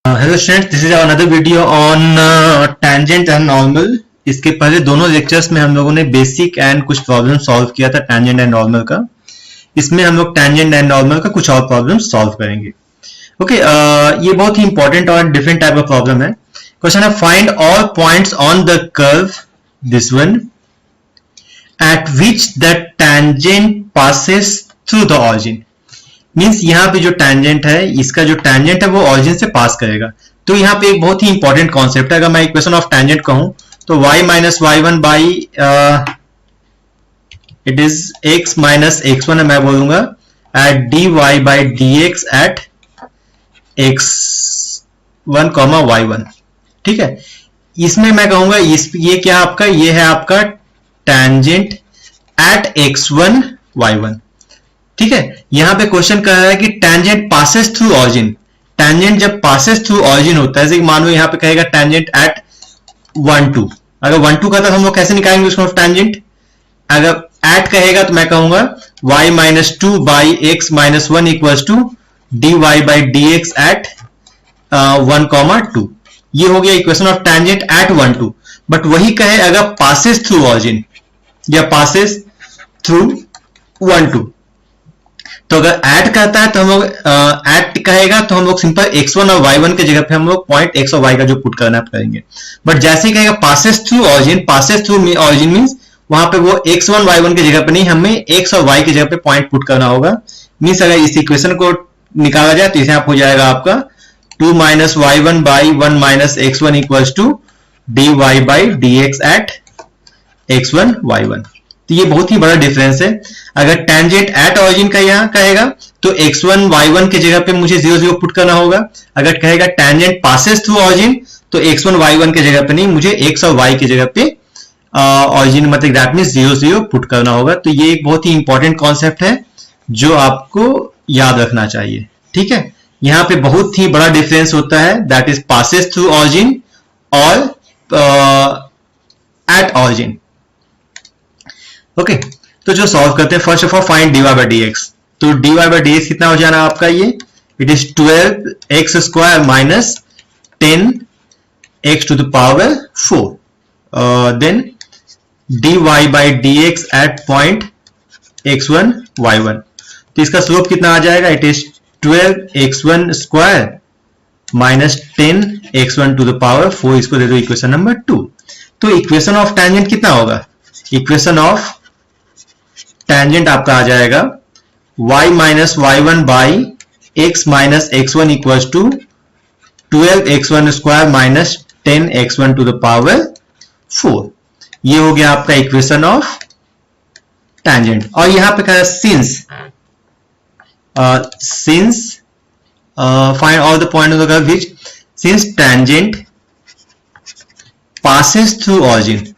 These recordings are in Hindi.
Hello student, this is another video on tangent and normal. इसके पहले दोनों लेक्चर्स में हम लोगों ने बेसिक एंड कुछ प्रॉब्लम सॉल्व किया था टेंजेंट एंड नॉर्मल का। इसमें हम लोग टेंजेंट एंड नॉर्मल का कुछ और प्रॉब्लम सॉल्व करेंगे। ओके, ये बहुत ही इंपॉर्टेंट और डिफरेंट टाइप ऑफ प्रॉब्लम है। क्वेश्चन है find all points on the curve this one eight which the tangent passes through the origin. Means यहाँ पे जो टेंजेंट है, इसका जो टेंजेंट है वो ऑरिजिन से पास करेगा। तो यहाँ पे एक बहुत ही इंपॉर्टेंट कॉन्सेप्ट है। अगर मैं इक्वेशन ऑफ टेंजेंट कहूं तो y minus y one by it is x minus x one, मैं बोलूंगा at dy by dx at x1 comma y1। ठीक है, इसमें मैं कहूंगा ये क्या आपका, ये है आपका टेंजेंट एट x1 y1। ठीक है, यहां पे क्वेश्चन कह रहा है कि tangent passes through origin. Tangent जब पासेस थ्रू ऑरिजिन होता है, जैसे मान लो यहां पे कहेगा टेंजेंट एट 1 2। अगर 1 2 कहता तो हम लोग कैसे निकालेंगे उसको टेंजेंट? अगर एट कहेगा तो मैं कहूंगा y minus two by x minus one equals to dy by d x at 1 comma 2। ये हो गया equation of tangent at 1 2। But वही कहे अगर पासेस थ्रू ऑरिजिन या पासेस थ्रू 1 2, तो अगर ऐड कहता है तो हम लोग ऐड कहेगा तो हम लोग सिंपल x1 और y1 के जगह पे हम लोग पॉइंट x और y का जो पुट करना करेंगे। बट जैसे ही कहेगा passes through origin, passes through origin means वहां पे वो x1 y1 के जगह पे नहीं, हमें x और y की जगह पे पॉइंट पुट करना होगा। मींस अगर इस इक्वेशन को निकाला जाए तो इसे आप हो जाएगा आपका 2 minus y one by 1 minus x1 equals to dy by dx at x1 y1। तो ये बहुत ही बड़ा डिफरेंस है। अगर टेंजेंट एट ऑरिजिन का यहां कहेगा तो x1 y1 के जगह पे मुझे 0 0 पुट करना होगा। अगर कहेगा टेंजेंट पासेस थ्रू ऑरिजिन तो x1 y1 के जगह पे नहीं, मुझे x और y की जगह पे ऑरिजिन मतलब दैट मींस 0 0 पुट करना होगा। तो ये एक बहुत ही इंपॉर्टेंट कॉन्सेप्ट है जो आपको याद रखना चाहिए। ठीक है, यहां पे बहुत ही बड़ा डिफरेंस होता है, that is passes through origin और एट ऑरिजिन। ओके, तो जो सॉल्व करते हैं first of all find dy by dx। तो dy बाई dx कितना हो जाना आपका, ये it is 12x square minus 10x to the power 4। Then dy by dx at point x1 y1। तो इसका स्लोप कितना आ जाएगा, it is 12x1 square minus 10x1 to the power 4। इसको दे दो इक्वेशन नंबर 2। तो इक्वेशन ऑफ टेंजेंट कितना होगा, इक्वेशन ऑफ टेंजेंट आपका आ जाएगा y minus y one by x minus x one equals to 12x1 square minus 10x1 to the power 4। ये हो गया आपका इक्वेशन ऑफ टेंजेंट। और यहां पे कहा since find all the point of the curve which since tangent passes through origin.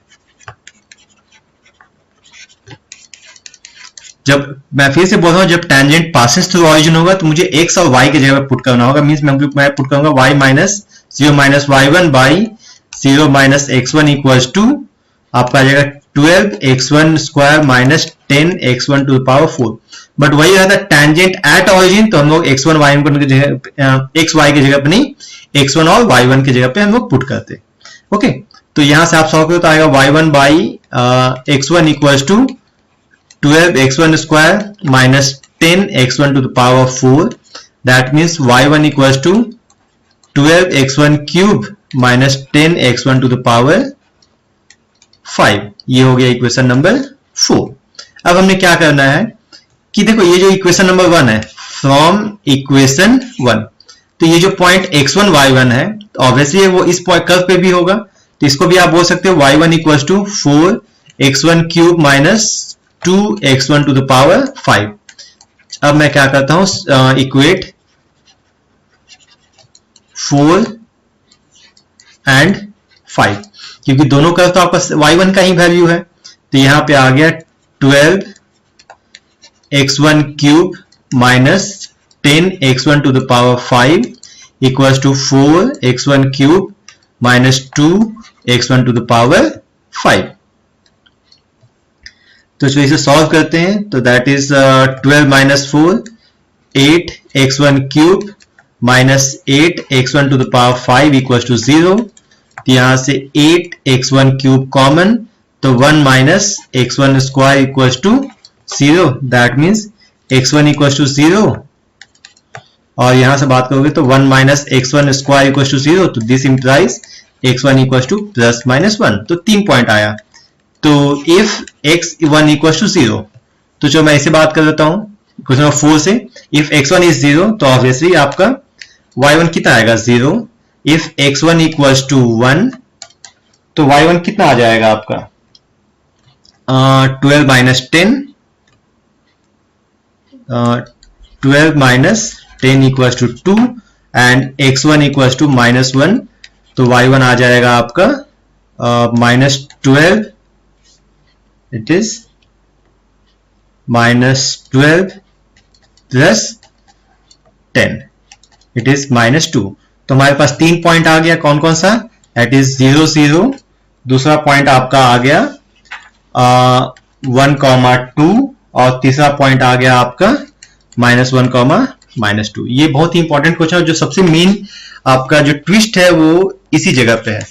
जब मैं फिर से बोल रहा हूं, जब टेंजेंट पासेस थ्रू ऑरिजिन होगा तो मुझे x और y की जगह पे पुट करना होगा। मींस मैं पुट करूंगा y minus 0 minus y one by 0 minus x1 equals to आपका आ जाएगा 12x1 square minus 10x1 to the power 4। But वही रहता टेंजेंट एट ऑरिजिन तो हम लोग x1 y1 की जगह x y की जगह पे नहीं, x1 और y1 की जगह पे हम लोग पुट करते। ओके, तो यहां से आप सॉल्व करो तो आएगा y1 by x1 equals to 12x1 square minus 10x1 to the power 4. That means y1 equals to 12x1 cube minus 10x1 to the power 5. ये हो गया इक्वेशन नंबर 4। अब हमने क्या करना है कि देखो ये जो इक्वेशन नंबर 1 है, फ्रॉम इक्वेशन 1, तो ये जो पॉइंट x1 y1 है ऑब्वियसली वो इस पॉइंट कर्व पे भी होगा। तो इसको भी आप बोल सकते हो y1 equals to 4x1 cube minus 2x1 to the power 5। अब मैं क्या करता हूं, इक्वेट 4 एंड 5, क्योंकि दोनों कर्व तो आपका y1 का ही वैल्यू है। तो यहां पे आ गया 12x1 cube minus 10x1 to the power 5 equals to 4x1 cube minus 2x1 to the power 5। तो इसको इसे सॉल्व करते हैं तो that is 12 minus 4 8 x1 cube -8x1 to the power 5 equal to 0। तो यहां से 8x1 क्यूब कॉमन, तो 1 minus x1 square equal to 0। That means x1 equal to 0, और यहां से बात करोगे तो 1 minus x1 square equal to 0। तो this implies x1 equal to plus minus 1। तो 3 पॉइंट आया। तो इफ x1 इक्वल टू 0, तो जो मैं इसे बात कर लेता हूं क्वेश्चन नंबर 4 से, इफ x1 इज 0 तो ऑब्वियसली आपका y1 कितना आएगा 0। इफ x1 इक्वल टू 1 तो y1 कितना आ जाएगा आपका 12 minus 10, 12 minus 10 equal to 2 and x1 equal to -1, तो y1 आ जाएगा आपका -12, it is -12 plus 10, it is -2। तो हमारे पास 3 पॉइंट आ गया, कौन कौन सा, दैट इज 0 0। दूसरा पॉइंट आपका आ गया 1,2, और तीसरा पॉइंट आ गया आपका -1, -2। ये बहुत ही इंपॉर्टेंट क्वेश्चन है। जो सबसे मेन आपका जो ट्विस्ट है वो इसी जगह पे है।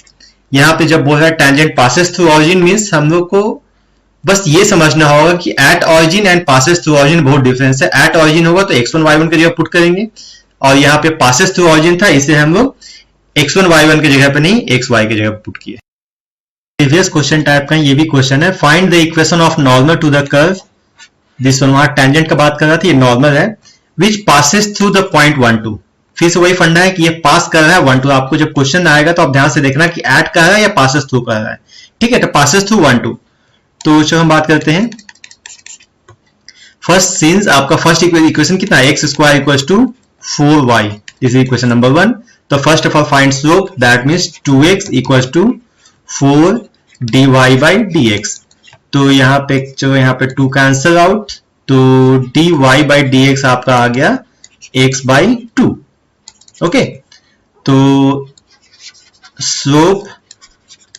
यहाँ पे जब बोल रहा है tangent passes through origin, means हम लोग को बस ये समझना होगा कि at origin and passes through origin बहुत डिफरेंस है। एट ऑरिजिन होगा तो x1 y1 की जगह पुट करेंगे, और यहाँ पे पासेस थ्रू ऑरिजिन था, इसे हम लोग x1 y1 की जगह पे नहीं xy की जगह पुट किए। प्रीवियस क्वेश्चन टाइप का ये भी क्वेश्चन है, find the equation of normal to the curve. This one वहां टेंजेंट का बात कर रहा था, ये नॉर्मल है, which passes through the point 1 2। फिर से वही फंडा है कि ये पास कर रहा है 1 2। आपको जब क्वेश्चन आएगा तो आप ध्यान से देखना कि एट कर रहा है या पासेस थ्रू कर रहा है। ठीक है, तो पासेस थ्रू 1 2। तो चलो हम बात करते हैं फर्स्ट, सिंस आपका फर्स्ट इक्वेशन कितना है, x square equal to 4y, this is equation number 1। तो first of all find slope, that means 2x equal to 4 dy by dx। तो यहाँ पे चलो यहाँ पे 2 कैंसल आउट, तो dy बाई dx आपका आ गया x बाई 2। ओके, तो स्लोप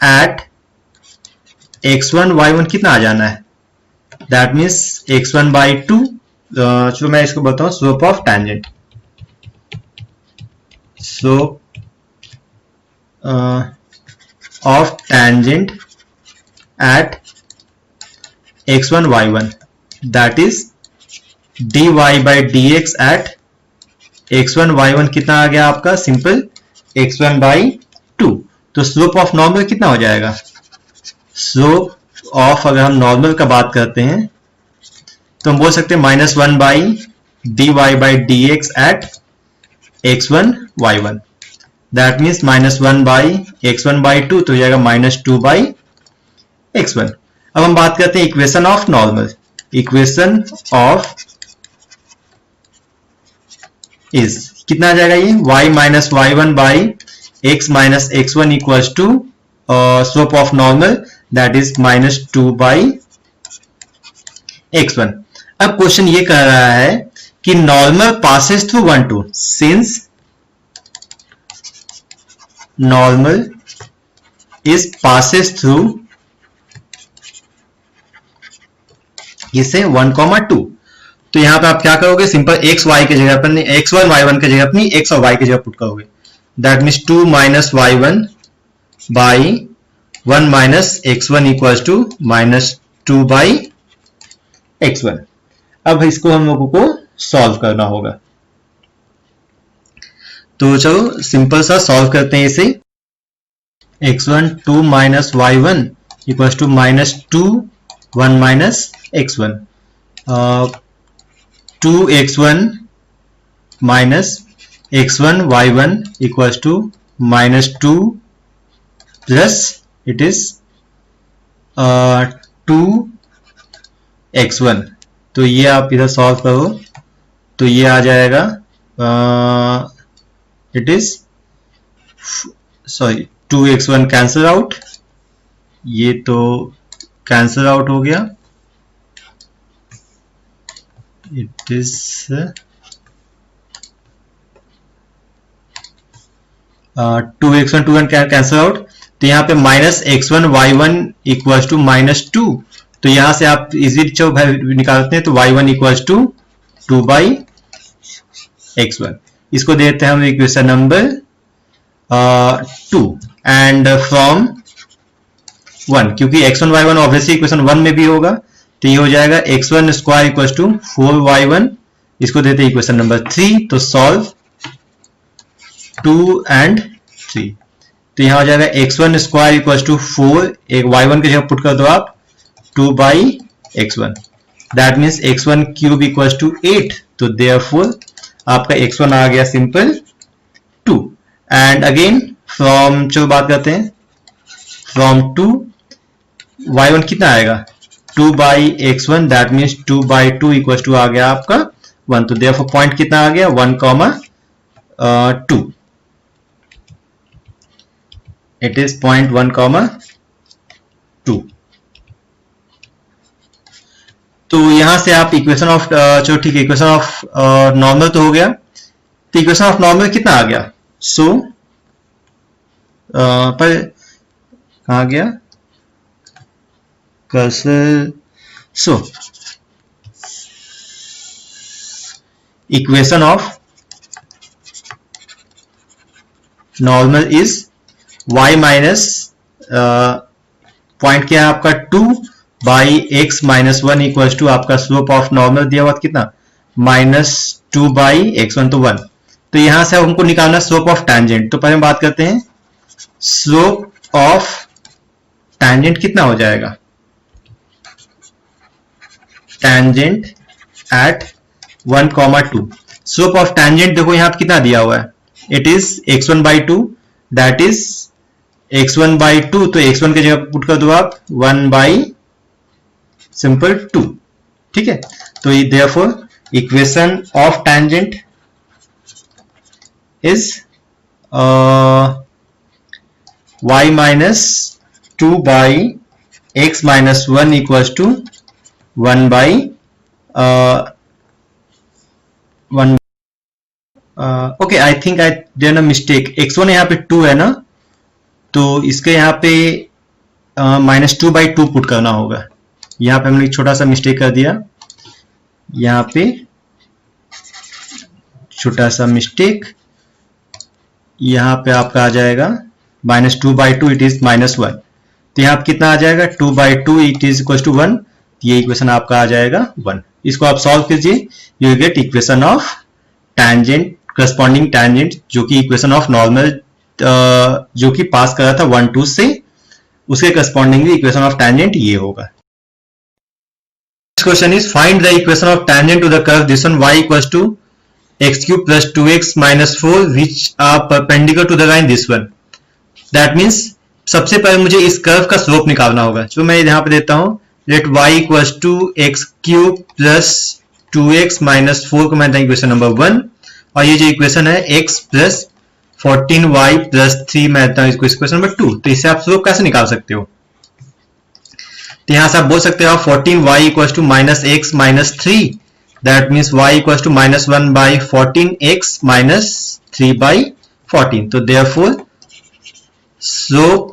एट x1 y1 कितना आ जाना है, दैट मीन्स x1 बाई 2। चलो मैं इसको बताऊं, slope of tangent, slope of tangent at x1 y1, that is dy by dx at x1 y1 कितना आ गया आपका, सिंपल x1 बाई 2। तो स्लोप ऑफ नॉर्मल कितना हो जाएगा, स्लोप ऑफ अगर हम नॉर्मल का बात करते हैं तो हम बोल सकते हैं -1 by dy by dx at x1 y1, that means -1 by x1 by 2, तो हो जाएगा -2 बाई x1। अब हम बात करते हैं equation of normal. Equation of is कितना आ जाएगा, ये y minus y1 by x minus x1 equal to slope of normal, that is -2 by x1। अब क्वेश्चन ये कह रहा है कि normal passes through 1 2, since normal is passes through इसे 1 2। तो यहां पे आप क्या करोगे, सिंपल x y की जगह पर नहीं, x1 y1 की जगह पर नहीं, x और y की जगह पुट करोगे, that means 2 minus y1 by 1 minus x1 equal to -2 by x1। अब इसको हम लोगों को सॉल्व करना होगा। तो चलो सिंपल सा सॉल्व करते हैं इसे। x1 2 minus y1 equal to -2 1 minus x1, 2x1 minus x1 y1 equal to -2 plus it is 2x1। तो ये आप इधर सॉल्व करो तो ये आ जाएगा, it is sorry 2x1 cancel out, ये तो कैंसल आउट हो गया, it is 2x1 2 cancel out. तो यहाँ पे -x1 y1 इक्वल टू -2, तो यहां से आप इजीली निकालते हैं, तो y1 equal to 2 by x1। इसको देते हैं हम इक्वेशन नंबर 2 एंड फ्रॉम 1, क्योंकि x1 y1 ऑब्वियसली इक्वेशन 1 में भी होगा, तो ये हो जाएगा x1 square equal to 4y1, इसको देते हैं इक्वेशन नंबर 3, तो सॉल्व 2 एंड 3, तो यहां हो जाएगा x1 स्क्वायर इक्वल टू 4, एक y1 की जगह पुट कर दो आप 2 by x1, that means x1 cube equal to 8, तो देयरफॉर आपका x1 आ गया सिंपल 2 एंड अगेन फ्रॉम, चलो बात करते हैं फ्रॉम 2, y1 कितना आएगा 2 by x1, that means 2 by 2 equal to आ गया आपका 1, तो देयरफॉर पॉइंट कितना आ गया 1, 2, इट इज पॉइंट 1, 2। तो यहां से आप इक्वेशन ऑफ, चलो ठीक है, इक्वेशन ऑफ नॉर्मल तो हो गया, तो इक्वेशन ऑफ नॉर्मल कितना आ गया, सो पर कहा गया cursor, so equation of normal is y minus point क्या है आपका 2 by x minus 1 equal to आपका स्लोप ऑफ नॉर्मल दिया हुआ कितना -2 बाई x1, तो 1, तो यहां से हमको निकालना स्लोप ऑफ टैंजेंट, तो पहले हम बात करते हैं स्लोप ऑफ टैंजेंट कितना हो जाएगा, tangent at 1, 2, slope of tangent देखो यहां पे कितना दिया हुआ है, it is x1 by 2, that is x1 by 2, तो x1 की जगह पुट कर दो आप 1 बाई सिंपल 2, ठीक है, तो therefore equation of tangent is y minus 2 by x minus 1 equal to 1 by 1, okay, I think I did a mistake, x1 यहाँ पे 2 है ना, तो इसके यहाँ पे -2 बाई 2 पुट करना होगा, यहाँ पे हमने एक छोटा सा मिस्टेक कर दिया, यहाँ पे छोटा सा मिस्टेक, यहाँ पे आपका आ जाएगा -2 बाई 2, इट इज -1, तो यहाँ पे कितना आ जाएगा 2 by 2 it is equal to 1, ये इक्वेशन आपका आ जाएगा 1, इसको आप सॉल्व कीजिए, you get equation of tangent, corresponding tangent, जो कि इक्वेशन ऑफ नॉर्मल जो कि पास कर रहा था 1, 2 से, उसके करस्पॉन्डिंगली इक्वेशन ऑफ टैंजेंट ये होगा। Next question is find the equation of tangent to the curve this one y equals to x cube plus 2x minus 4 which are perpendicular to the line this one, that means सबसे पहले मुझे इस कर्व का स्लोप निकालना होगा, जो मैं यहां पे देता हूं, let y equals to x cube plus 2x minus 4 को मैं देता हूं इक्वेशन नंबर 1, और ये जो इक्वेशन है x प्लस 14y प्लस 3 मैं देता हूं इसको इक्वेशन नंबर 2, तो इससे आप स्लोप कैसे निकाल सकते हो, तो यहां से आप बोल सकते हो 14y equals to minus x minus 3, that means y equals to -1 by 14x minus 3 by 14, तो देयरफॉर स्लोप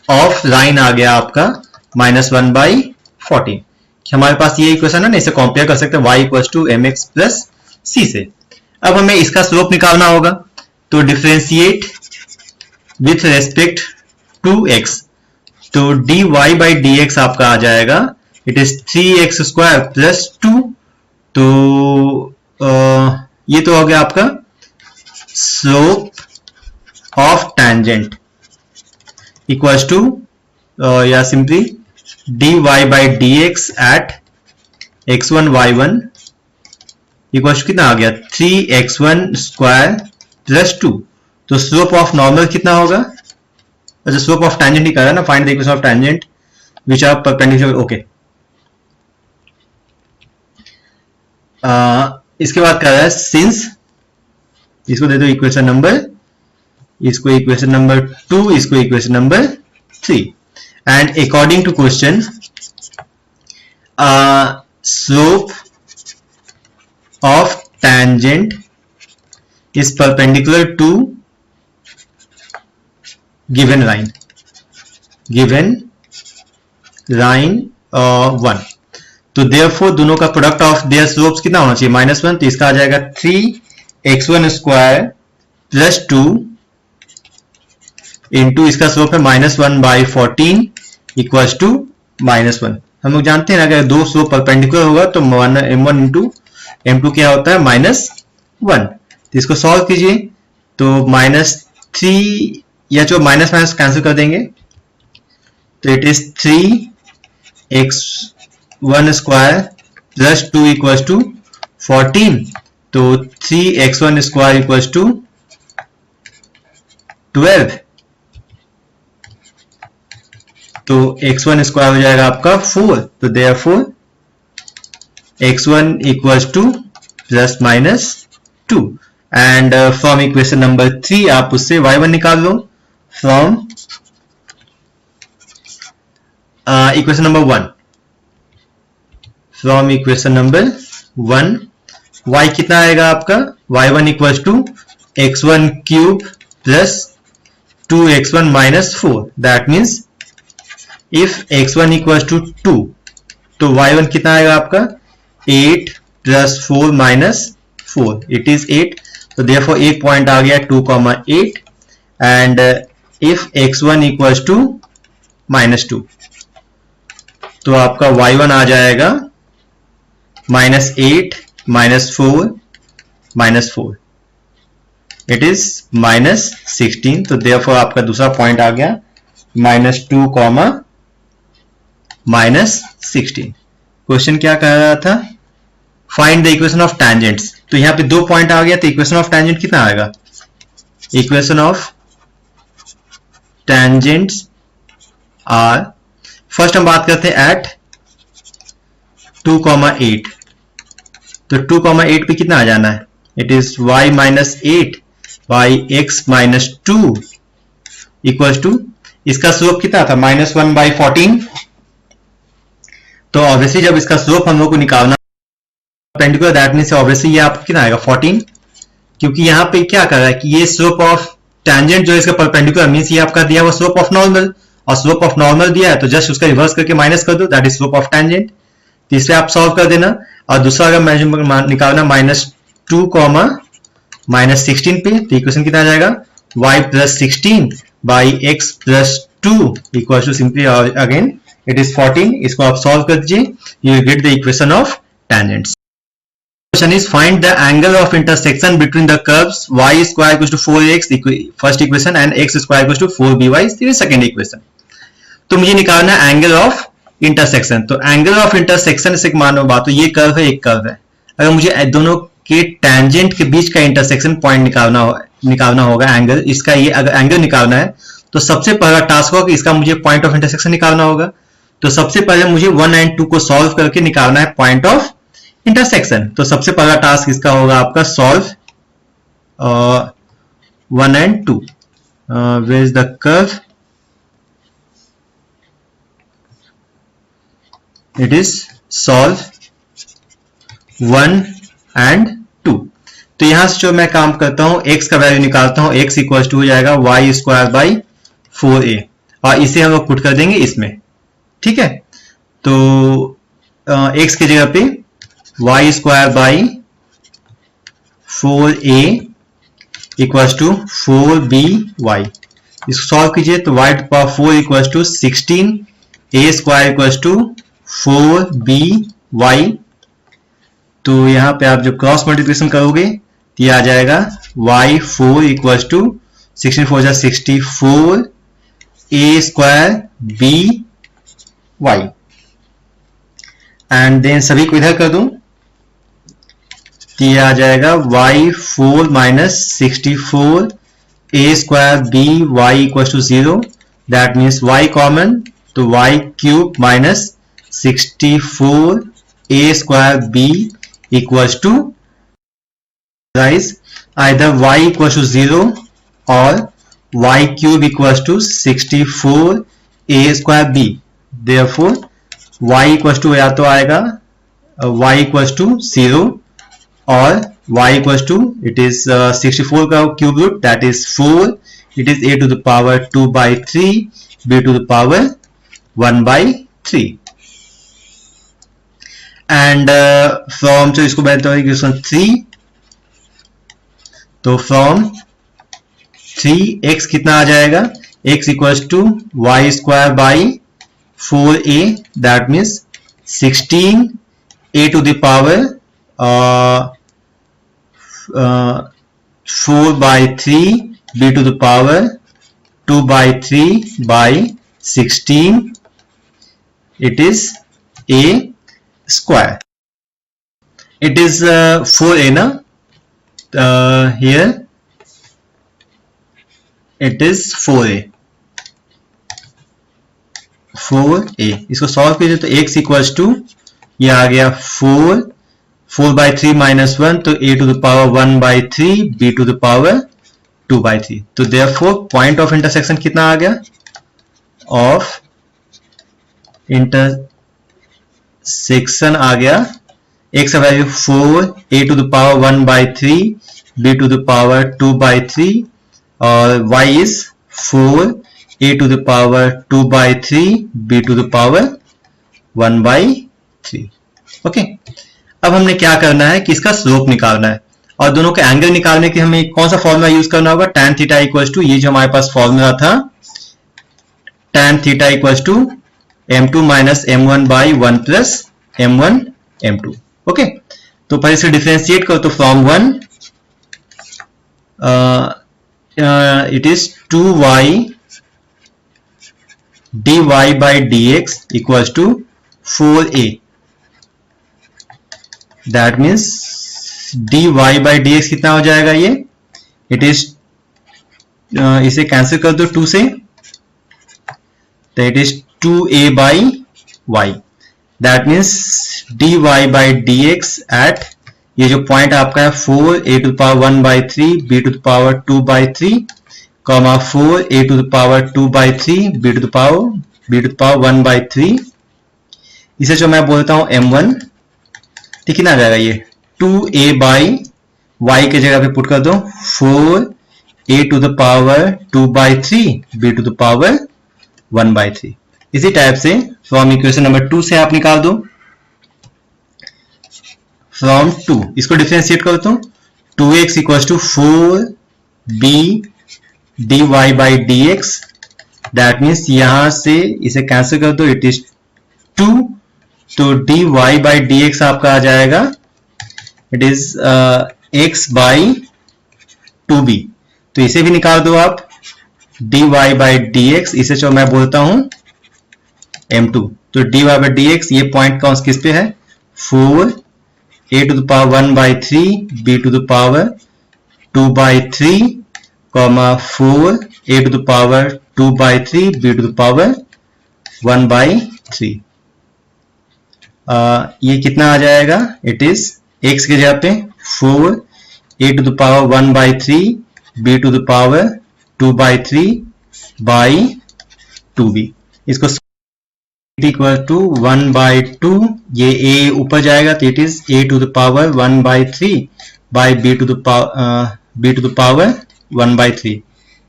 ऑफ लाइन आ गया आपका -1 बाई 14, हमारे पास ये इक्वेशन है ना, इसे कंपेयर कर सकते हैं y equals to mx plus c से। अब हमें इसका स्लोप निकालना होगा, तो differentiate with respect to x, तो dy बाई dx आपका आ जाएगा, it is 3x square plus 2, तो ये तो हो गया आपका slope of tangent equals to या simply dy by dx at x1 y1 equals to कितना आ गया 3x1 स्क्वायर प्लस 2, तो स्लोप ऑफ नॉर्मल कितना होगा, अच्छा स्लोप ऑफ टैंजेंट ही कर रहा है ना, find the equation of tangent which are perpendicular, okay, इसके बाद कर रहा है सिंस, इसको दे दो इक्वेशन नंबर, इसको इक्वेशन नंबर 2, इसको equation number 3, and according to question slope of tangent is perpendicular to given line 1, तो therefore दोनों का प्रोडक्ट ऑफ देयर स्लोप्स कितना होना चाहिए -1, तो इसका आ जाएगा 3 x1 स्क्वायर प्लस 2 इंटू इसका स्लोप है -1/14 इक्वल्स टू -1। हम लोग जानते हैं अगर दो स्लोप परपेंडिकुलर होगा तो m1 इंटू m2 क्या होता है -1। तो इसको सॉल्व कीजिए तो -3 या जो माइनस माइनस कैंसिल कर देंगे तो it is 3x1 square plus 2 equals to 14। तो 3x1 स्क्वायर इक्वल्स टू 12। तो x1 स्क्वायर हो जाएगा आपका 4। तो therefore x1 equals to plus minus 2 and from equation number 3 आप उससे y1 निकाल लो from equation number 1। From equation number 1 y कितना आएगा आपका y1 equals to x1 cube plus 2x1 minus 4। That means if x1 equals to 2 तो y1 कितना आएगा आपका 8 प्लस 4 माइनस 4 इट इज 8। तो देयरफॉर एक पॉइंट आ गया 2,8 and if x1 equals to -2 तो आपका y1 आ जाएगा -8 -4 -4 इट इज -16। तो देयरफॉर आपका दूसरा पॉइंट आ गया -2, -16। क्वेश्चन क्या कह रहा था find the equation of tangents. तो यहां पे 2 पॉइंट आ गया तो इक्वेशन ऑफ टेंजेंट कितना आएगा equation of tangents are first हम बात करते हैं एट 2,8। तो 2,8 पे कितना आ जाना है it is y -8 by x -2 equals to इसका स्लोप कितना था -1/14। तो ऑब्वियसली जब इसका स्लोप हम लोग को निकालना परपेंडिकुलर दैट मींस ऑब्वियसली ये आपको कितना आएगा 14 क्योंकि यहां पे क्या कर रहा है कि ये स्लोप ऑफ टेंजेंट जो इसका परपेंडिकुलर मींस ये आपका दिया हुआ स्लोप ऑफ नॉर्मल और स्लोप ऑफ नॉर्मल दिया है तो जस्ट उसका रिवर्स करके माइनस कर दो that is slope of tangent. तीसरे आप सॉल्व कर देना और दूसरा अगर मेजरमेंट निकालना -2, -16 पे तो इक्वेशन कितना आ जाएगा y + 16 by x + 2 equal to simply again it is 14। इसको आप सॉल्व कर दीजिए you will get the equation of tangents. Question is find the angle of intersection between the curves y square equals to 4x first equation and x square equals to 4by this is second equation। तो मुझे निकालना है एंगल ऑफ इंटरसेक्शन। तो एंगल ऑफ इंटरसेक्शन से मानो बात तो ये कर्व है एक कर्व है अगर मुझे दोनों के टेंजेंट के बीच का इंटरसेक्शन पॉइंट निकालना होगा एंगल इसका ये अगर एंगल निकालना है तो सबसे पहला टास्क होगा कि इसका मुझे पॉइंट ऑफ इंटरसेक्शन निकालना होगा। तो सबसे पहले मुझे 1 और 2 को सॉल्व करके निकालना है पॉइंट ऑफ इंटरसेक्शन। तो सबसे पहला टास्क इसका होगा आपका सॉल्व 1 और 2 where is the curve it is solve 1 और 2। तो यहां से जो मैं काम करता हूं x का वैल्यू निकालता हूं x इक्वल टू हो जाएगा y स्क्वायर बाई 4a और इसे हम लोग पुट कर देंगे इसमें ठीक है। तो x की जगह पे y square by 4a equal to 4by इसको सॉल्व कीजिए तो y to power 4 equal to 16 a square equal to 4by। तो यहां पे आप जो क्रॉस मल्टीप्लिकेशन करोगे तो ये आ जाएगा y4 equal to 16 4 64 a square by and then सभी को इधर कर दूं तो ये आ जाएगा y4 minus 64 a square by equal to 0 that means y common तो y cube minus 64 a square b equals to rise either y equal to 0 और y cube equals to 64 a square b। Therefore y equals to या तो आएगा y इक्वल्स टू 0 और y equals to it is 64 का cube root that is 4 it is a to the power 2/3 b to the power 1/3 and from जो इसको बनाते हैं इक्वेशन 3 तो फ्रॉम 3x कितना आ जाएगा, x equals to y square by 4a, that means 16a to the power 4 by 3 b to the power 2 by 3 by 16, it is a square. It is 4a na, here it is 4a. इसको सॉल्व कीजिए तो x इक्वल्स टू ये आ गया 4 बाई 3 माइनस 1, तो a to the power 1 by 3 b to the power 2 by 3. तो देयरफॉर पॉइंट ऑफ इंटरसेक्शन कितना आ गया, ऑफ इंटरसेक्शन आ गया x का value 4, a to the power 1 by 3, b to the power 2 by 3 और y is 4, a to the power 2 by 3, b to the power 1 by 3. Okay, अब हमने क्या करना है कि इसका स्लोप निकालना है और दोनों के एंगल निकालने के हमें कौन सा फॉर्मूला यूज करना होगा, tan थीटा इक्वल्स टू ये जो हमारे पास फॉर्मूला था, tan theta equals to m2 minus m1 by 1 plus m1 m2. Okay, तो पहले से डिफरेंशिएट करो तो from 1 it is 2y dy by dx equals to 4a, that means dy by dx कितना हो जाएगा, ये इट इज इसे कैंसिल कर दो 2 से, तो it is 2a by y, that means dy by dx at ये जो पॉइंट आपका है 4 a to the power 1 by 3 b to the power 2 by 3, comma 4 a to the power 2 by 3 b to the power 1 by 3. इसे जो मैं बोलता हूं m1, तो कितना आ जाएगा, ये 2a बाई y के जगह पे पुट कर दो 4 a to the power 2 by 3 b to the power 1 by 3. इसी टाइप से फ्रॉम इक्वेशन नंबर 2 से आप निकाल दो, फ्रॉम 2 इसको डिफरेंशिएट करो तो 2x equals to 4b dy by dx, that means यहां से इसे कैंसिल कर दो, इट इज 2, तो dy बाई dx आपका आ जाएगा, it is x by 2b, तो इसे भी निकाल दो आप, dy बाई dx, इसे जो मैं बोलता हूं m2, तो dy बाई dx ये पॉइंट कौन किस पे है, 4 a to the power 1 by 3 b to the power 2 by 3, comma 4 a to the power 2 by 3 b to the power 1 by 3. ये कितना आ जाएगा, इट इज x के जगह पे 4 a to the power 1 by 3 b to the power 2 by 3 by 2b. इसको इक्वल टू 1 बाई 2, ये a ऊपर जाएगा तो it is a to the power 1 by 3 by b to the power 1 by 3.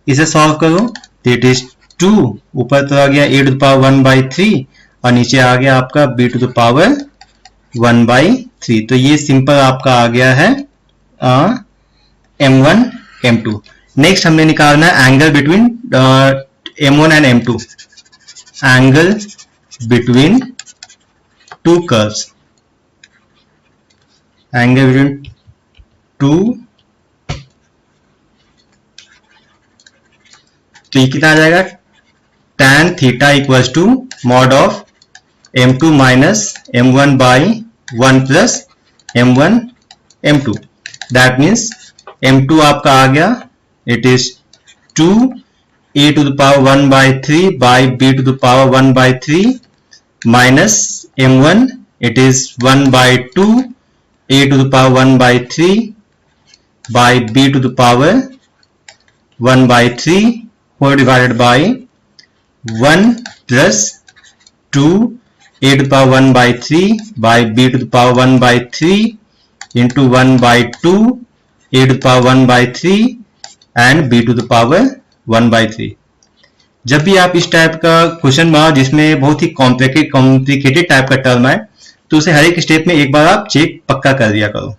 इसे सॉल्व करो तो इट इज 2, ऊपर तो आ गया a to the power 1 by 3 और नीचे आ गया आपका b to the power 1 by 3. तो ये सिंपल आपका आ गया है m1 m2. नेक्स्ट हमने निकालना है angle between m1 and m2, angle between two curves, angle between two, तो ये कितना आ जाएगा, tan theta equals to mod of m2 minus m1 by 1 plus m1 m2, that means m2 आपका आ गया, it is 2 a to the power 1 by 3 by b to the power 1 by 3 minus m1, it is 1 by 2 a to the power 1 by 3 by b to the power 1 by 3 whole divided by 1 plus 2 a to the power 1 by 3 by b to the power 1 by 3 into 1 by 2 a to the power 1 by 3 and b to the power 1 by 3. जब भी आप इस टाइप का क्वेश्चन बनाओ जिसमें बहुत ही कॉम्प्लिकेटेड टाइप का टर्म है तो उसे हर एक स्टेप में एक बार आप चेक पक्का कर दिया करो.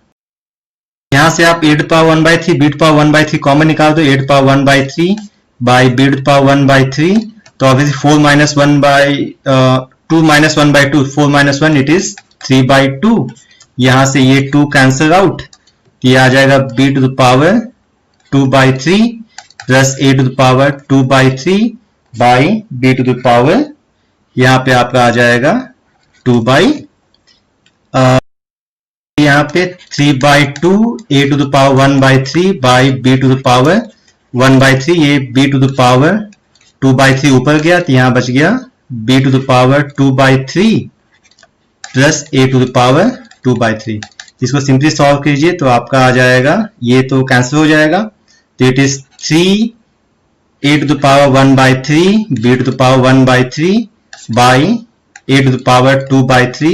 यहां से आप a to the power 1 by 3 b to the power 1 by 3 common निकाल दो, a to the power 1 by 3 by b to the power 1 by 3, तो obviously 4 minus 1 by 2 minus 1 by 2, 4 minus 1 it is 3 by 2. यहां से ये 2 कैंसल आउट, ये आ जाएगा b to the power 2 by 3 plus a to the power 2 by 3 by b to the power, यहां पे आपका आ जाएगा 2 by यहाँ पे 3 by 2 a to the power 1 by 3 by b to the power 1 by 3, ये b to the power 2 by 3 ऊपर गया तो यहाँ बच गया b to the power 2 by 3 plus a to the power 2 by 3. इसको सिंपली सॉल्व कीजिए तो आपका आ जाएगा, ये तो कैंसिल हो जाएगा, तो it is 3 a to the power 1 by 3 b to the power 1 by 3 by a to the power 2 by 3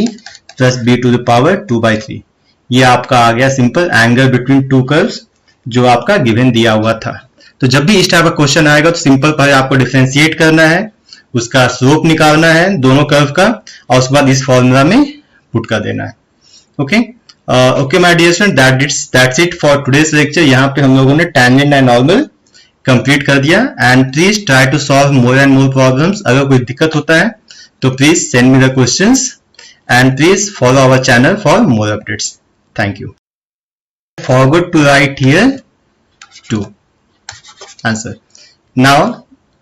plus b to the power 2 by 3. ये आपका आ गया simple angle between two curves जो आपका गिवन दिया हुआ था. तो जब भी इस टाइप का क्वेश्चन आएगा तो सिंपल पहले आपको डिफरेंशिएट करना है, उसका स्लोप निकालना है दोनों कर्व का, और उसके बाद इस फॉर्मूला में पुट कर देना है. Okay okay my dear student, that's it for today's lecture. यहाँ पे हम लोगों ने टेंजेंट एंड नॉर्मल कंप्लीट कर दिया. And please try to solve more and more problems. अगर कोई दिक्कत होता है तो please send me the questions and please follow our channel for more updates. Thank you. Forgot to write here to answer. Now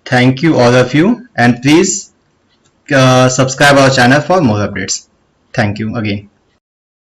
thank you all of you, and please subscribe our channel for more updates. Thank you again.